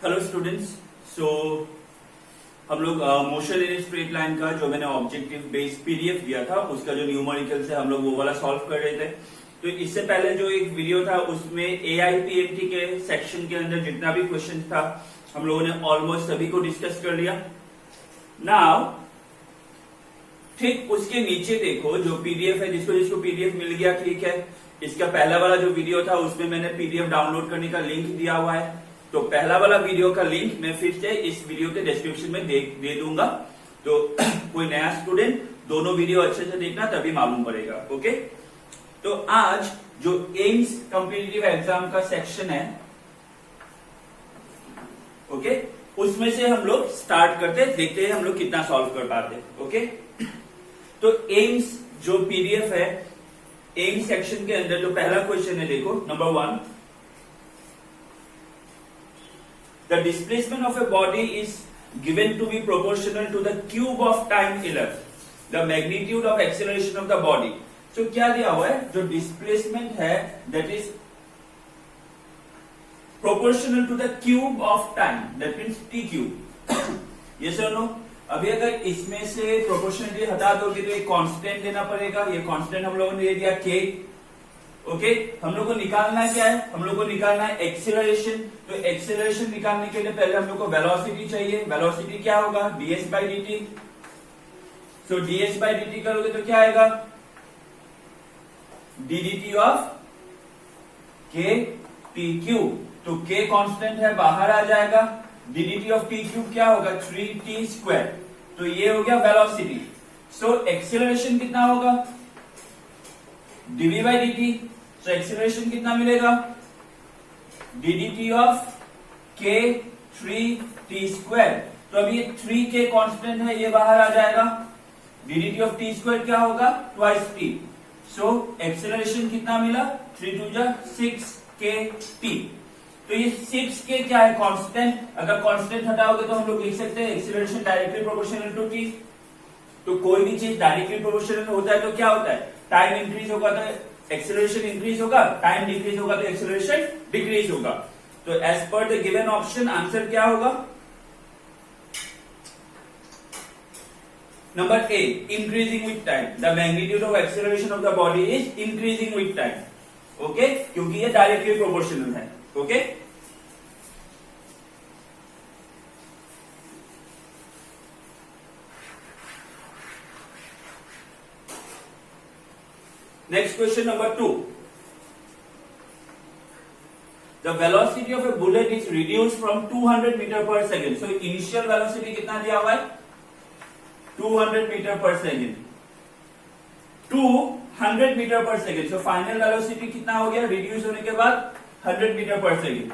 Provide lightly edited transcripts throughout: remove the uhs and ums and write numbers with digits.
Hello students. सो हम लोग motion in straight line का जो मैंने ऑब्जेक्टिव बेस्ड पीडीएफ दिया था उसका जो न्यूमेरिकल से हम लोग वो वाला सॉल्व कर रहे थे। तो इससे पहले जो एक वीडियो था उसमें एआईपीएमटी के सेक्शन के अंदर जितना भी क्वेश्चन था हम लोगों ने ऑलमोस्ट सभी को डिस्कस कर लिया। नाउ ठीक उसके नीचे देखो जो पीडीएफ है, जिसको जिसको पीडीएफ मिल गया ठीक है। इसका पहला वाला जो वीडियो था उसमें मैंने पीडीएफ डाउनलोड करने का लिंक दिया हुआ है। तो पहला वाला वीडियो का लिंक मैं फिर से इस वीडियो के डिस्क्रिप्शन में दे दूंगा। तो कोई नया स्टूडेंट दोनों वीडियो अच्छे से देखना तभी मालूम पड़ेगा। ओके, तो आज जो एम्स कॉम्पिटिटिव एग्जाम का सेक्शन है, ओके, उसमें से हम लोग स्टार्ट करते, देखते हैं हम लोग कितना सॉल्व कर पाते। ओके, तो एम्स जो पीडीएफ है, एम्स सेक्शन के अंदर जो पहला क्वेश्चन है देखो, number 1, the displacement of a body is given to be proportional to the cube of time elapsed, the magnitude of acceleration of the body. So क्या दिया हुआ है, जो displacement है that is proportional to the cube of time, that means t cube. yes or no? अभी अगर इसमें से प्रोपोर्शनलिटी हटा दोगे तो एक कांस्टेंट देना पड़ेगा। ये कांस्टेंट हम लोगों ने दे दिया k। ओके, हम लोग को निकालना है क्या है, हम लोग को निकालना है एक्सीलरेशन। तो एक्सीलरेशन निकालने के लिए पहले हम लोग को वेलोसिटी चाहिए। वेलोसिटी क्या होगा, ds by D T. So ds by D T करोगे तो क्या आएगा, ddt of k t cube. तो k कांस्टेंट है, बाहर आ जाएगा। ddt ऑफ t क्यूब क्या होगा, 3t स्क्वायर। तो ये हो गया वेलोसिटी। सो एक्सीलरेशन कितना होगा, dv बाई डी टी। तो एक्सीलरेशन कितना मिलेगा, ddt of k 3t square. तो अभी ये 3k कांस्टेंट है, ये बाहर आ जाएगा। ddt ऑफ t स्क्वायर क्या होगा, ट्वाइस t। सो एक्सीलरेशन कितना मिला, 3 2 जा 6kt। तो ये 6k क्या है, कांस्टेंट। अगर कांस्टेंट हटाओगे तो हम लोग लिख सकते हैं acceleration directly proportional to t। तो कोई भी चीज डायरेक्टली प्रोपोर्शनल होता है तो क्या होता है, टाइम इंक्रीज होगा तो एक्सीलरेशन इंक्रीज होगा, टाइम डिक्रीज होगा तो एक्सीलरेशन डिक्रीज होगा। तो as per the given option answer क्या होगा, number A, increasing with time. The magnitude of acceleration of the body is increasing with time. Okay, क्योंकि ये डायरेक्टली प्रोपोर्शनल है। Okay, next question number 2, the velocity of a bullet is reduced from 200 meter per second. so initial velocity कितना दिया हुआ है, 200 meter per second to 100 meter per second. so final velocity कितना हो गया, reduce होने के बाद 100 meter per second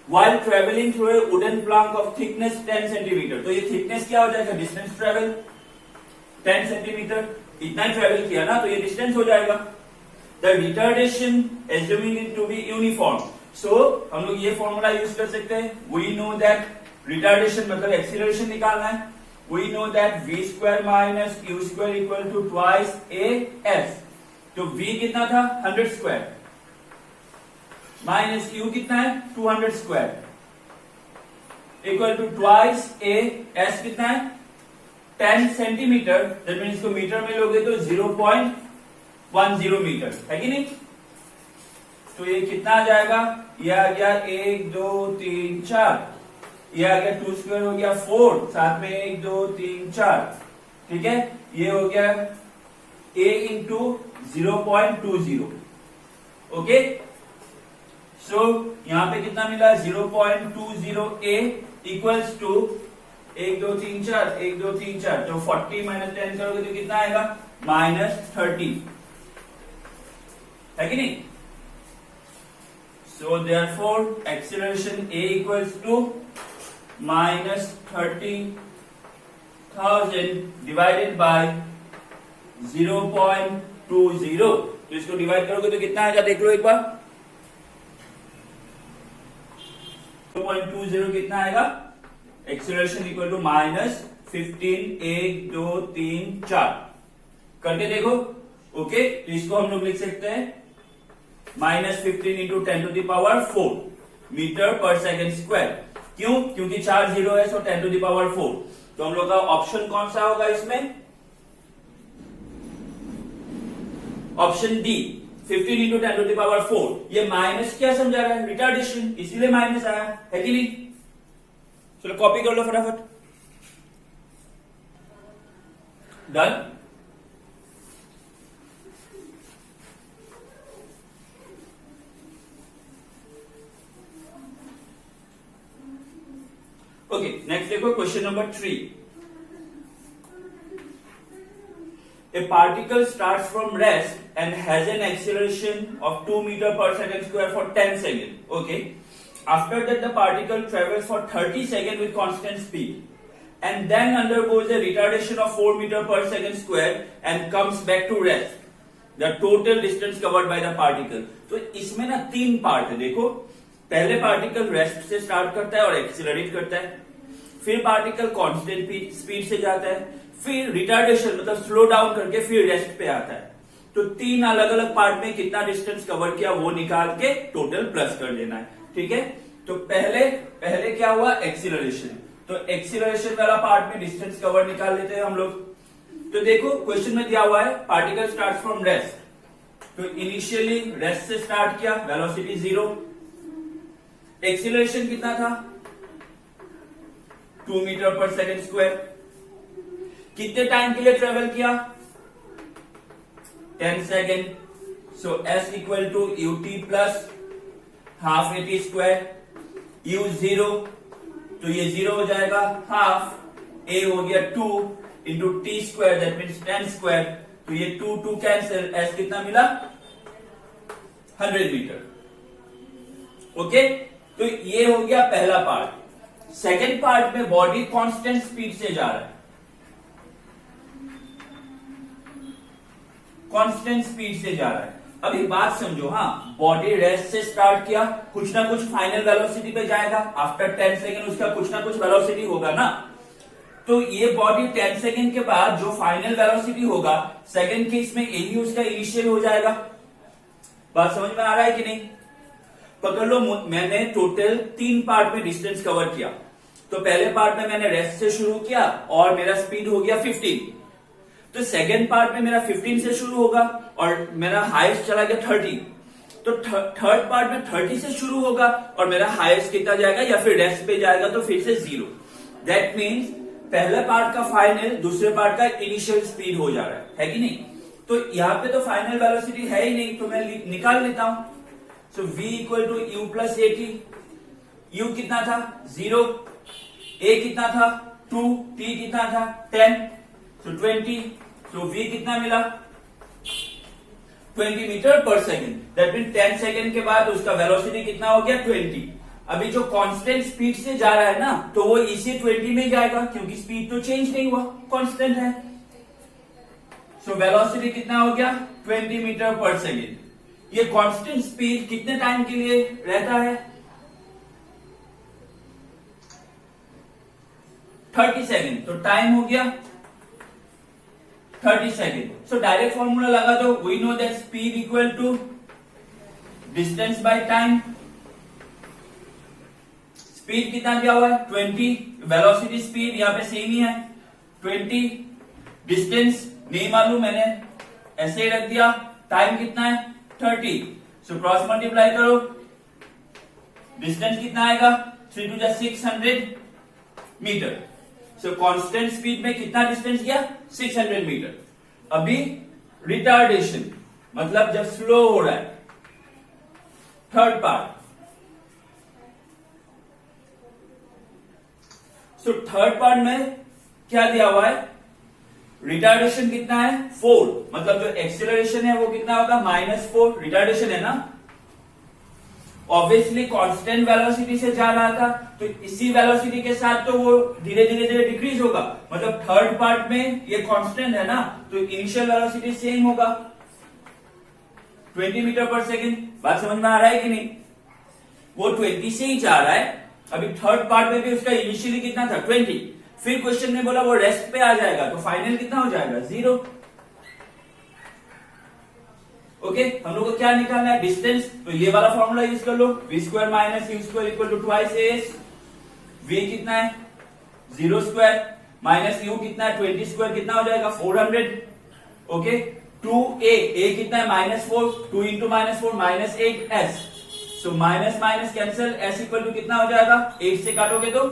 while traveling through a wooden plank of thickness 10 centimeter. तो ये thickness क्या हो जाएगा, distance travel 10 centimeter। इतना ट्रेवल किया ना तो ये डिस्टेंस हो जाएगा। The retardation assuming it to be uniform. So हम लोग ये फॉर्मूला यूज कर सकते हैं। वी नो दैट रिटार्डेशन मतलब एक्सीलरेशन निकालना है। We know that v square minus q square equal to twice a s. तो v कितना था, 100 स्क्वायर माइनस क्यू कितना है, 200 square equal to twice a s कितना है, 10 सेंटीमीटर। दैट मीन इसको मीटर में लोगे तो 0.10 मीटर है कि नहीं। तो ये कितना आ जाएगा, ये आ गया 1 2 3 4, ये आ गया 2 स्क्वायर हो गया 4, साथ में 1 2 3 4, ठीक है। ये हो गया a इंटू 0.20। ओके, सो यहां पे कितना मिला, 0.20 a इक्वल्स टू 1 2 3 4 1 2 3 4। तो 40 माइनस 10 करोगे तो कितना आएगा, -30 है कि नहीं। So therefore acceleration a equals to -30,000 divided by 0.20। तो इसको डिवाइड करोगे तो कितना आएगा, देख लो एक बार, 0.20 कितना आएगा, एक्सीलरेशन इक्वल टू -15 1 2 3 4 करके देखो। ओके, तो इसको हम लोग लिख सकते हैं -15 into 10 to the power 4 metre पर सेकेंड स्क्वायर। क्यों? क्योंकि 4 जीरो है, सो 10 टू द पावर 4। तो हम लोग का ऑप्शन कौन सा होगा इसमें? Option D, 15 into 10 to the power 4। ये माइनस क्या समझा रहा है? रिटार्डेशन, इसीलिए माइनस आया है कि नहीं? चलो कॉपी कर लो फटाफट। डन। ओके, नेक्स्ट देखो question number 3। A particle starts from rest and has an acceleration of 2 meter per second square for 10 seconds. Okay. After that, the particle travels for 30 seconds with constant speed and then undergoes a retardation of 4 meter per second square and comes back to rest. The total distance covered by the particle. तो इसमें ना 3 part है। देखो, पहले particle rest से start करता है और एक्सिलरेट करता है, फिर पार्टिकल कांस्टेंट स्पीड से जाता है, फिर रिटार्डेशन मतलब स्लो डाउन करके फिर रेस्ट पे आता है। तो 3 अलग अलग पार्ट में कितना डिस्टेंस कवर किया वो निकाल के टोटल प्लस कर देना है। ठीक है, तो पहले क्या हुआ? एक्सिलरेशन। तो एक्सिलरेशन वाला पार्ट में डिस्टेंस कवर निकाल लेते हैं हम लोग। तो देखो क्वेश्चन में दिया हुआ है पार्टिकल स्टार्ट फ्रॉम रेस्ट। तो इनिशियली रेस्ट से स्टार्ट किया, वेलोसिटी 0। एक्सिलरेशन कितना था? 2 मीटर पर सेकेंड स्क्वायर। कितने टाइम के लिए ट्रेवल किया? 10 second. So s equal to u t plus half a t square, u 0 तो ये 0 हो जाएगा, हाफ ए हो गया 2 into T square that means 10 square. तो ये 2 कैंसिल, एस कितना मिला? 100 मीटर। ओके, तो ये हो गया पहला पार्ट। सेकेंड पार्ट में बॉडी कांस्टेंट स्पीड से जा रहा है, कांस्टेंट स्पीड से जा रहा है। अभी बात समझो, हाँ, बॉडी रेस्ट से स्टार्ट किया, कुछ ना कुछ फाइनल वेलोसिटी पे जाएगा। आफ्टर 10 सेकेंड उसका कुछ ना कुछ वेलोसिटी होगा ना। तो ये बॉडी 10 सेकेंड के बाद जो फाइनल वेलोसिटी होगा, सेकेंड केस में यही उसका इनिशियल हो जाएगा। बात समझ में आ रहा है कि नहीं? पकड़ लो, मैंने टोटल 3 पार्ट में डिस्टेंस कवर किया। तो पहले पार्ट में मैंने रेस्ट से शुरू किया और मेरा स्पीड हो गया 15। तो सेकेंड पार्ट में मेरा 15 से शुरू होगा और मेरा हाईएस्ट चला गया 30। तो थर्ड पार्ट में 30 से शुरू होगा और मेरा हाईएस्ट कितना जाएगा या फिर रेस्ट पे जाएगा तो फिर से 0। दैट मीन्स पहले पार्ट का फाइनल दूसरे पार्ट का इनिशियल स्पीड हो जा रहा है कि नहीं? तो यहाँ पे तो फाइनल वेलोसिटी है ही नहीं, तो मैं निकाल लेता हूं। So v equal to u plus a t. U कितना था? 0। ए कितना था? 2। टी कितना था? 10। सो 20। सो v कितना मिला? 20 मीटर पर सेकेंड। दैट मीन 10 सेकेंड के बाद उसका वेलोसिटी कितना हो गया? 20। अभी जो कांस्टेंट स्पीड से जा रहा है ना, तो वो इसी 20 में जाएगा क्योंकि स्पीड तो चेंज नहीं हुआ, कांस्टेंट है। सो वेलोसिटी कितना हो गया? 20 मीटर पर सेकेंड। ये कांस्टेंट स्पीड कितने टाइम के लिए रहता है? 30 सेकेंड। तो टाइम हो गया 30 सेकेंड। सो डायरेक्ट फॉर्मूला लगा दो। We know that speed equal to distance by time. Speed कितना दिया हुआ है? 20। वेलोसिटी स्पीड यहां पे सेम ही है 20। डिस्टेंस नहीं मालूम, मैंने ऐसे ही रख दिया। टाइम कितना है? 30। सो क्रॉस मल्टीप्लाई करो, डिस्टेंस कितना आएगा? 3 to the 600 metre. So constant speed में कितना डिस्टेंस गया? 600 मीटर। अभी रिटार्डेशन मतलब जब स्लो हो रहा है, third part. So third part में क्या दिया हुआ है? रिटार्डेशन कितना है? 4। मतलब जो एक्सेलरेशन है वो कितना होगा? -4। रिटार्डेशन है ना, ऑब्वियसली कांस्टेंट वेलोसिटी से जा रहा था, तो इसी वेलोसिटी के साथ तो वो धीरे धीरे डिक्रीज होगा। मतलब थर्ड पार्ट में ये कांस्टेंट है ना, तो इनिशियल वेलोसिटी सेम होगा 20 मीटर पर सेकेंड। बात समझ में आ रहा है कि नहीं? वो 20 से ही जा रहा है। अभी थर्ड पार्ट में भी उसका इनिशियली कितना था? 20। फिर क्वेश्चन ने बोला वो रेस्ट पे आ जाएगा, तो फाइनल कितना हो जाएगा? 0। ओके, हम लोग को क्या निकालना है? डिस्टेंस। तो ये वाला फॉर्मूला यूज कर लो, v² - u² equal to 2s। v कितना है 0 स्क्वायर माइनस u कितना है 20 स्क्वायर कितना हो जाएगा 400. ओके 2a a कितना है -4 2 into -4 -8s. So minus minus cancel s equal to कितना हो जाएगा 8 से काटोगे तो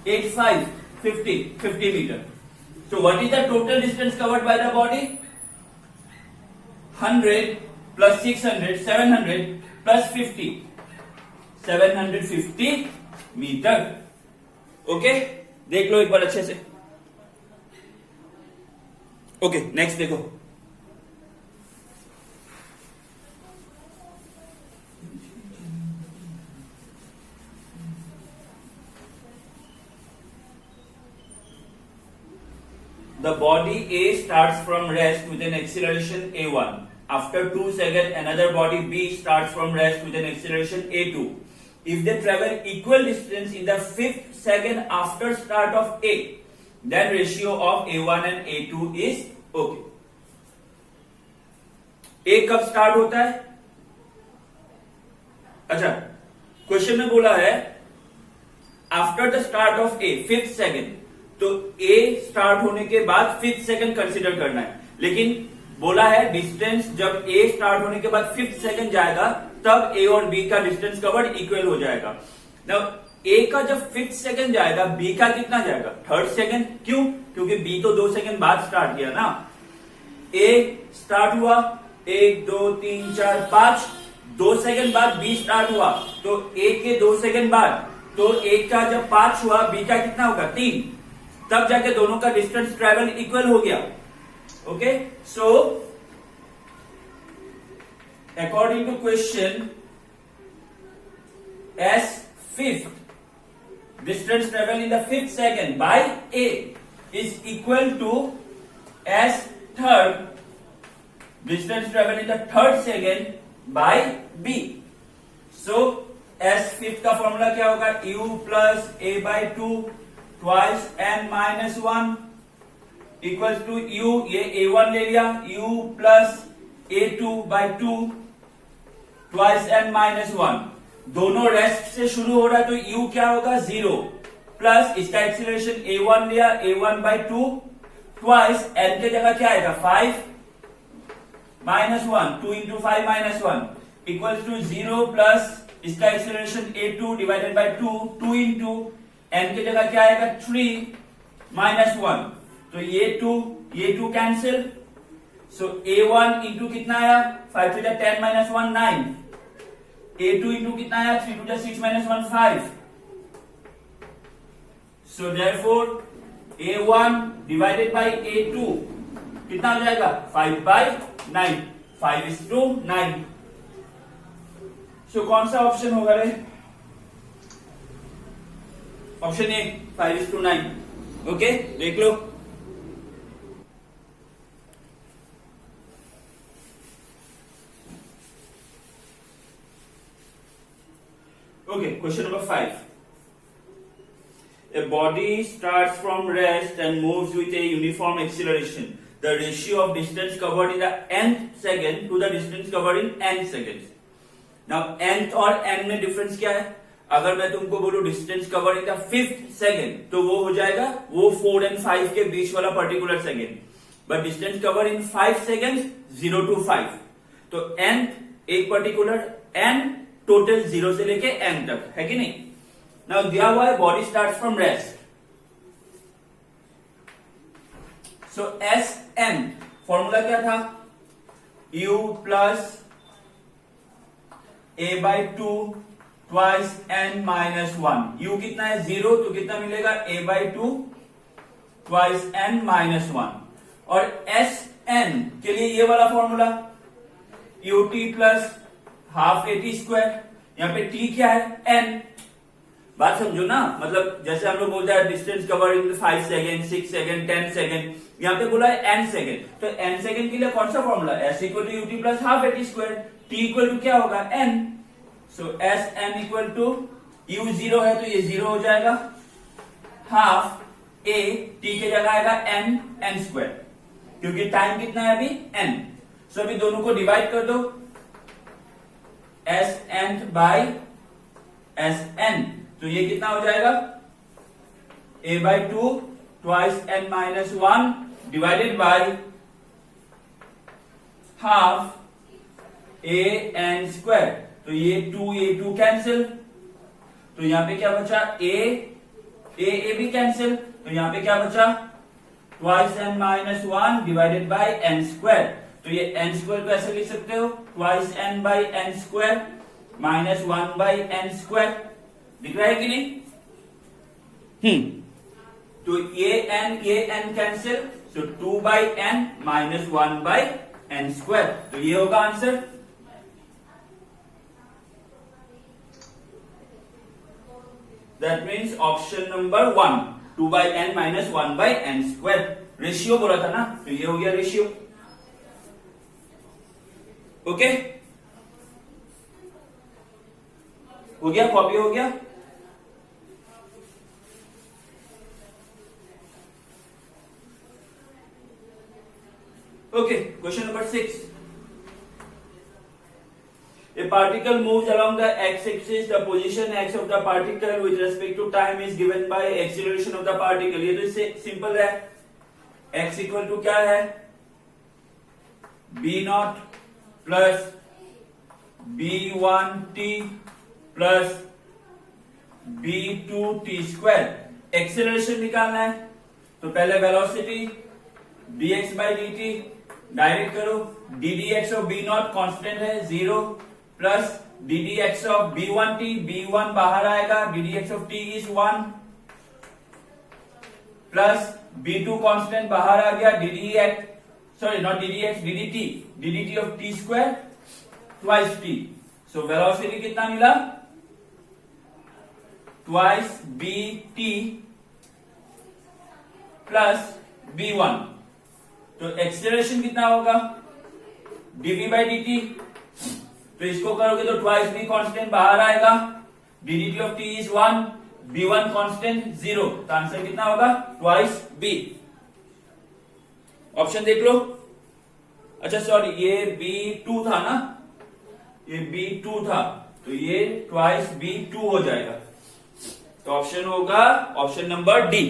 8 5 50 metre. So what is the total distance covered by the body? 100 plus 600 700 plus 50 750 metre. Okay देख लो एक बार अच्छे से. ओके नेक्स्ट देखो. The body A starts from rest with an acceleration a1. After 2 seconds, another body B starts from rest with an acceleration a2. If they travel equal distance in the 5th second after start of A, then ratio of a1 and a2 is okay. A कब start होता है? अच्छा question में बोला है after the start of A 5th second. तो A start होने के बाद 5th सेकंड कंसीडर करना है, लेकिन बोला है डिस्टेंस जब A स्टार्ट होने के बाद 5th सेकंड जाएगा तब A और B का डिस्टेंस कवर्ड इक्वल हो जाएगा. नाउ A का जब 5th सेकंड जाएगा B का कितना जाएगा 3rd सेकंड. क्यों? क्योंकि B तो 2 सेकंड बाद स्टार्ट किया ना. A स्टार्ट हुआ 1 2 3 4 5 2 सेकंड बाद B स्टार्ट हुआ तो A के 2 सेकंड बाद तो A का जब 5 हुआ B का कितना होगा 3. तब जाके दोनों का डिस्टेंस ट्रेवल इक्वल हो गया. Okay so according to question as 5th distance travel in the 5th second by A is equal to as 3rd distance travel in the 3rd second by B. So as 5th का formula क्या होगा u plus a by 2 twice n minus 1 equals to u. ये a1 ले लिया u plus a2 by 2 twice n minus 1. दोनों rest से शुरू हो रहा है तो u क्या होगा 0 प्लस इसका एक्सीलरेशन a1 लिया a1 by 2 twice n के जगह क्या आएगा 5 minus 1 2 into 5 minus 1 equals to 0 plus इसका acceleration a2 divided by 2 2 into n की जगह क्या आएगा 3 minus 1. तो ये 2 कैंसिल. सो a1 इंटू कितना आया 5 to the 10 minus 1 9. a2 into कितना आया 3 to the 6 minus 1 5. So therefore a1 divided by a2 कितना हो जाएगा 5 by 9. 5 is to 9. So कौन सा ऑप्शन होगा रे? Option A 5:9. ओके देख लो. Okay question number 5. A body starts from rest and moves with a uniform acceleration. The ratio of distance covered in the nth second to the distance covered in n seconds. Now nth और n में difference क्या है? अगर मैं तुमको बोलूं distance cover in the 5th second तो वो हो जाएगा वो 4 and 5 के बीच वाला particular second. But distance cover in 5 second 0 to 5. तो nth एक पर्टिकुलर n टोटल 0 से लेके n तक है कि नहीं. नाउ दिया हुआ है body start from rest. So s n formula क्या था u plus a by 2 twice n minus 1. u कितना है 0 तो कितना मिलेगा a by 2 twice n minus 1. और s n के लिए ये वाला formula ut plus half at square. यहाँ पे t क्या है n. बात समझो ना, मतलब जैसे हम लोग बोलते हैं distance cover in 5 second 6 second 10 second, यहाँ पे बोला है n सेकेंड. तो n सेकेंड के लिए कौन सा formula s equal to ut plus half at square. t equal to क्या होगा n. So s n equal to u 0 है तो ये 0 हो जाएगा हाफ ए टी के जगह आएगा n स्क्वायर क्योंकि टाइम कितना है अभी n. सो अभी दोनों को डिवाइड कर दो s n by s n. तो ये कितना हो जाएगा a/2 twice n minus 1 divided by half an²। तो ये 2a2 कैंसिल, तो यहां पे क्या बचा a भी कैंसिल, तो यहां पे क्या बचा twice n minus 1 divided bye n²। तो ये n² को ऐसे लिख सकते हो twice n by n² minus 1 by n²। दिख रहा है कि नहीं? तो ये n कैंसिल, तो 2 by n minus 1 by n²। तो ये होगा answer. That means option number 1 2 by n minus 1 by n²। Ratio बोला था ना, तो ये हो गया रेशियो। ओके, हो गया, कॉपी हो गया। Okay, question number 6। A particle moves along the x-axis. The position x of the particle with respect to time is given by acceleration of the particle. ये तो इससे सिंपल है। x इक्वल टू क्या है b0 plus b1t plus b2t²। Acceleration निकालना है, तो पहले velocity dx by dt direct करो। ddx ऑफ b0 कांस्टेंट है 0 plus ddx of b1t, b1 बाहर आएगा, ddx of t is 1 plus b2 constant बाहर आ गया, ddx sorry not ddx ddt of t² twice t। So velocity कितना मिला twice bt plus b1। तो acceleration कितना होगा dv बाई dt। तो इसको करोगे तो ट्वाइस b कांस्टेंट बाहर आएगा, dt of t is 1, b1 constant 0। तो आंसर कितना होगा ट्वाइस b। ऑप्शन देख लो। अच्छा सॉरी, ये b2 था ना, ये b2 था, तो ये ट्वाइस b2 हो जाएगा। तो ऑप्शन होगा option number D.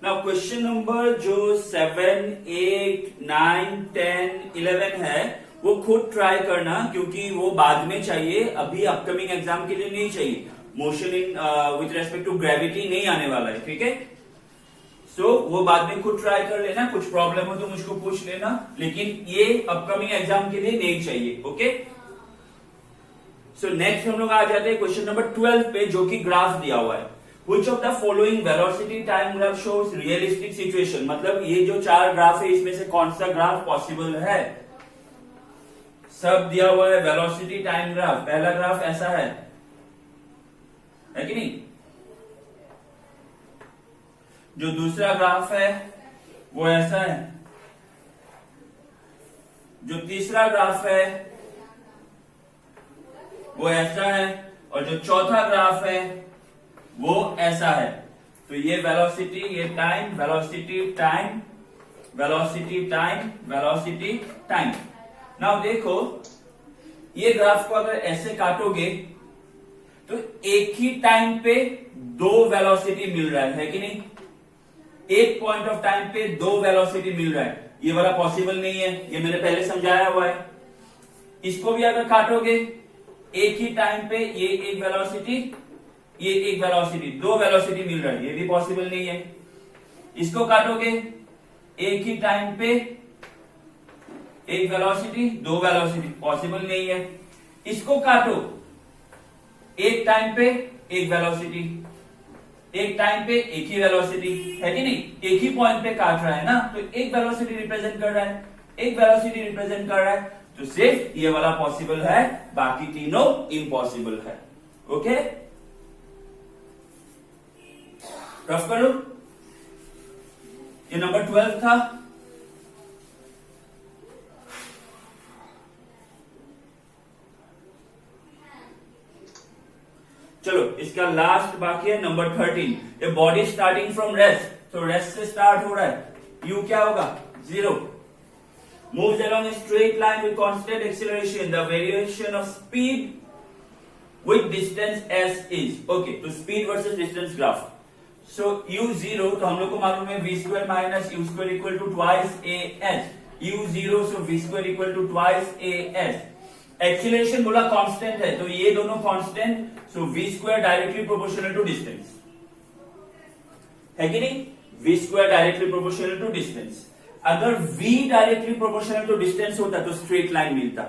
Now question number जो 7, 8, 9, 10, 11 है वो खुद ट्राई करना, क्योंकि वो बाद में चाहिए, अभी अपकमिंग एग्जाम के लिए नहीं चाहिए। Motion in with respect to gravity नहीं आने वाला है, ठीक है। सो वो बाद में खुद ट्राई कर लेना, कुछ प्रॉब्लम हो तो मुझको पूछ लेना, लेकिन ये अपकमिंग एग्जाम के लिए नहीं चाहिए। ओके, सो नेक्स्ट हम लोग आ जाते हैं क्वेश्चन नंबर 12 पे, जो कि ग्राफ दिया हुआ है। Which of the following velocity time graph shows realistic situation? मतलब ये जो 4 ग्राफ है इसमें से कौन सा ग्राफ पॉसिबल है? सब दिया हुआ है वेलोसिटी टाइम ग्राफ। पहला ग्राफ ऐसा है कि नहीं? जो दूसरा ग्राफ है वो ऐसा है, जो तीसरा ग्राफ है वो ऐसा है, और जो चौथा ग्राफ है वो ऐसा है। तो ये वेलोसिटी, ये time, velocity time, velocity time, velocity time. Now देखो, ये ग्राफ को अगर ऐसे काटोगे तो एक ही टाइम पे 2 वेलोसिटी मिल रहा है कि नहीं? एक पॉइंट ऑफ टाइम पे 2 वेलोसिटी मिल रहा है। ये वाला पॉसिबल नहीं है, ये मैंने पहले समझाया हुआ है। इसको भी अगर काटोगे एक ही टाइम पे ये एक वेलोसिटी, ये एक वेलोसिटी, 2 वेलोसिटी मिल रहा है, ये भी पॉसिबल नहीं है। इसको काटोगे एक ही टाइम पे एक वेलोसिटी, 2 वेलोसिटी, पॉसिबल नहीं है। इसको काटो एक टाइम पे एक वेलोसिटी, एक टाइम पे एक ही वेलोसिटी, है कि नहीं? एक ही पॉइंट पे काट रहा है ना, तो एक वेलोसिटी रिप्रेजेंट कर रहा है, एक वेलोसिटी रिप्रेजेंट कर रहा है, तो सिर्फ ये वाला पॉसिबल है, बाकी तीनों इम्पॉसिबल है। ओके, रफ करो। ये नंबर 12 था। चलो इसका लास्ट बाकी है number 13। A body starting from rest, तो रेस्ट से स्टार्ट हो रहा है, यू क्या होगा 0, moves along a straight line with constant acceleration. The variation of speed with distance s is. Okay, तो speed versus distance graph. So u0 तो हम लोग को मालूम है v square minus u square equal to twice as. u0 so v square equal to twice as. Acceleration बोला constant है, तो ये दोनों constant, so v square directly proportional to distance है कि नहीं? v square directly proportional to distance. अगर v directly proportional to distance होता तो स्ट्रेट लाइन मिलता.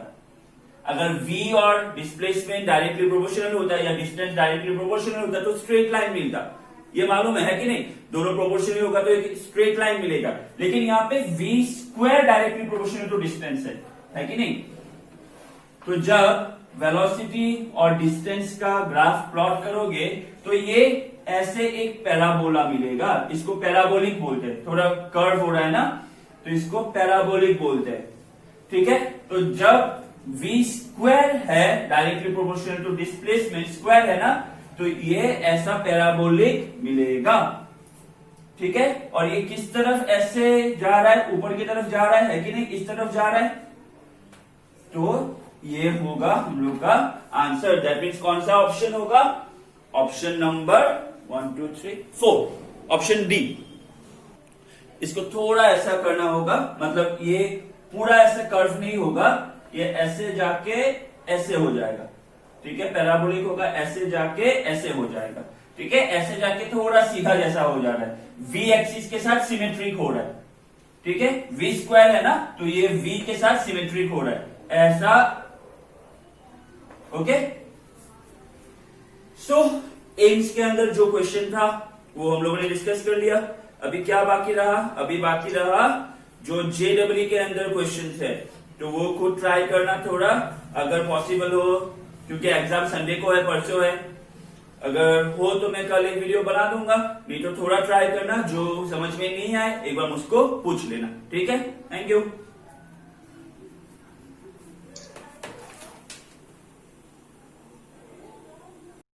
अगर v और डिस्प्लेसमेंट डायरेक्टली प्रोपोर्शनल होता या डिस्टेंस डायरेक्टली प्रोपोर्शनल होता तो स्ट्रेट लाइन मिलता. ये मालूम है कि नहीं? दोनों प्रोपोर्शनल होगा तो एक स्ट्रेट लाइन मिलेगा. लेकिन यहाँ पे v square directly proportional to distance है कि नहीं? तो जब वेलोसिटी और डिस्टेंस का ग्राफ प्लॉट करोगे तो ये ऐसे एक पैराबोला मिलेगा. इसको पैराबोलिक बोलते हैं. थोड़ा कर्व हो रहा है ना, तो इसको पैराबोलिक बोलते हैं. ठीक है, तो जब v स्क्वायर है directly proportional to displacement square है ना, तो ये ऐसा पैराबोलिक मिलेगा. ठीक है, और ये किस तरफ ऐसे जा रहा है? ऊपर की तरफ जा रहा है कि नहीं? इस तरफ जा रहा है. तो ये होगा हम लोग का आंसर. दैट मीन्स कौन सा ऑप्शन होगा? Option number 1 2 3 4, option D. इसको थोड़ा ऐसा करना होगा, मतलब ये पूरा ऐसे कर्व नहीं होगा, ये ऐसे जाके ऐसे हो जाएगा. ठीक है, पैराबोलिक होगा, ऐसे जाके ऐसे हो जाएगा. ठीक है, ऐसे जाके थोड़ा सीधा जैसा हो जा रहा है. v एक्सिस के साथ सिमेट्रिक हो रहा है. ठीक है, v स्क्वायर है ना, तो ये v के साथ सिमेट्रिक हो रहा है ऐसा. ओके, सो एम्स के अंदर जो क्वेश्चन था वो हम लोगों ने डिस्कस कर लिया. अभी क्या बाकी रहा? अभी बाकी रहा जो जेडब्ल्यू के अंदर क्वेश्चन है, तो वो खुद ट्राई करना थोड़ा, अगर पॉसिबल हो, क्योंकि एग्जाम संडे को है, परसों है. अगर हो तो मैं कल एक वीडियो बना दूंगा, नहीं तो थोड़ा ट्राई करना. जो समझ में नहीं आए एक बार मुझको पूछ लेना. ठीक है, थैंक यू.